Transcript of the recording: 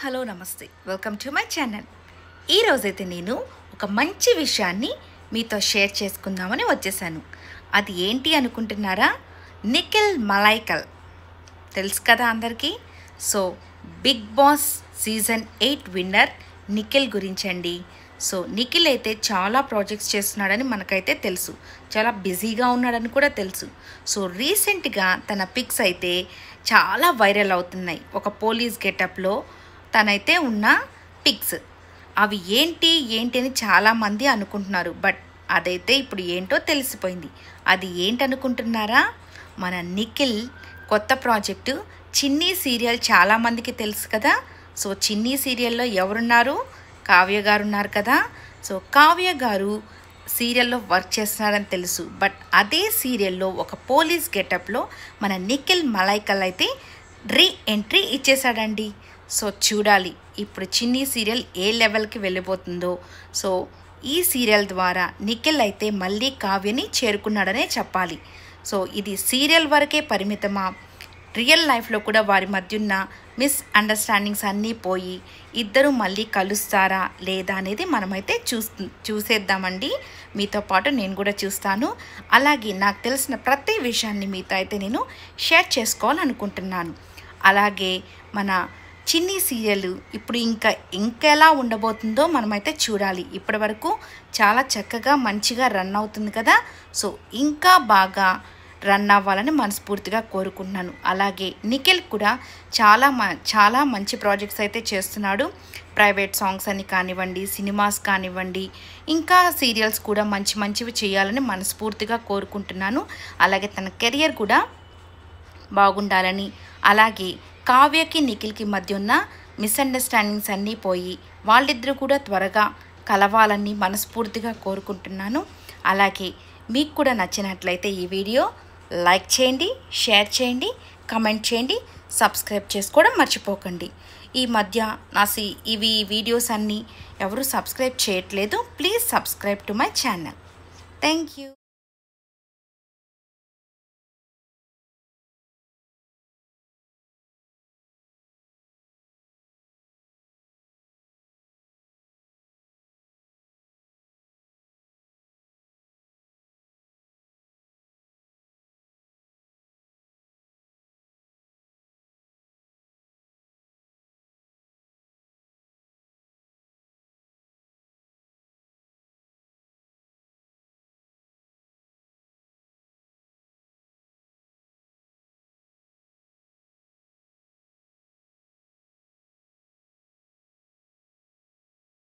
Hello నమస్తే welcome to my channel. ఈరోజైతే నేను ఒక మంచి విషయాన్ని మీతో షేర్ చేసుకుందామని వచ్చేసాను. అది ఏంటి అనుకుంటున్నారా? నిఖిల్ మలైకల్ తెలుసు కదా అందరికీ. So big boss season 8 winner Nikhil గురించండి. సో నిఖిల్ అయితే చాలా ప్రాజెక్ట్స్ చేస్తున్నాడని మనకైతే తెలుసు, చాలా బిజీగా ఉన్నాడని కూడా తెలుసు. సో రీసెంట్గా తన పిక్స్ అయితే చాలా వైరల్ అవుతున్నాయి. ఒక పోలీస్ గెటప్లో తనైతే ఉన్న పిక్స్ అవి ఏంటి అని చాలామంది అనుకుంటున్నారు. బట్ అదైతే ఇప్పుడు ఏంటో తెలిసిపోయింది. అది ఏంటనుకుంటున్నారా? మన నిఖిల్ కొత్త ప్రాజెక్టు చిన్ని సీరియల్ చాలామందికి తెలుసు కదా. సో చిన్ని సీరియల్లో ఎవరున్నారు? కావ్య గారు ఉన్నారు కదా. సో కావ్య గారు సీరియల్లో వర్క్ చేస్తున్నారని తెలుసు. బట్ అదే సీరియల్లో ఒక పోలీస్ గెటప్లో మన నిఖిల్ మలైకల్ అయితే ఎంట్రీ ఇచ్చేసాడండి. సో చూడాలి ఇప్పుడు చిన్ని సీరియల్ ఏ లెవెల్కి వెళ్ళిపోతుందో. సో ఈ సీరియల్ ద్వారా నిఖిల్ అయితే మళ్ళీ కావ్యని చేరుకున్నాడనే చెప్పాలి. సో ఇది సీరియల్ వరకే పరిమితమా? రియల్ లైఫ్లో కూడా వారి మధ్య ఉన్న మిస్అండర్స్టాండింగ్స్ అన్నీ పోయి ఇద్దరు మళ్ళీ కలుస్తారా లేదా అనేది మనమైతే చూసేద్దామండి. మీతో పాటు నేను కూడా చూస్తాను. అలాగే నాకు తెలిసిన ప్రతి విషయాన్ని మీతో అయితే నేను షేర్ చేసుకోవాలనుకుంటున్నాను. అలాగే మన చిన్ని సీరియల్ ఇప్పుడు ఇంకెలా ఉండబోతుందో మనమైతే చూడాలి. ఇప్పటి వరకు చాలా చక్కగా మంచిగా రన్ అవుతుంది కదా. సో ఇంకా బాగా రన్ అవ్వాలని మనస్ఫూర్తిగా కోరుకుంటున్నాను. అలాగే నిఖిల్ కూడా చాలా మంచి ప్రాజెక్ట్స్ అయితే చేస్తున్నాడు. ప్రైవేట్ సాంగ్స్ అని కానివ్వండి, సినిమాస్ కానివ్వండి, ఇంకా సీరియల్స్ కూడా మంచివి చేయాలని మనస్ఫూర్తిగా కోరుకుంటున్నాను. అలాగే తన కెరియర్ కూడా బాగుండాలని, అలాగే కావ్యకి నిఖిల్కి మధ్య ఉన్న మిస్అండర్స్టాండింగ్స్ అన్నీ పోయి వాళ్ళిద్దరూ కూడా త్వరగా కలవాలని మనస్ఫూర్తిగా కోరుకుంటున్నాను. అలాగే మీకు కూడా నచ్చినట్లయితే ఈ వీడియో లైక్ చేయండి, షేర్ చేయండి, కమెంట్ చేయండి, సబ్స్క్రైబ్ చేసుకోవడం మర్చిపోకండి. ఈ మధ్య ఇవి వీడియోస్ అన్నీ ఎవరు సబ్స్క్రైబ్ చేయట్లేదు. Please subscribe to my channel. Thank you.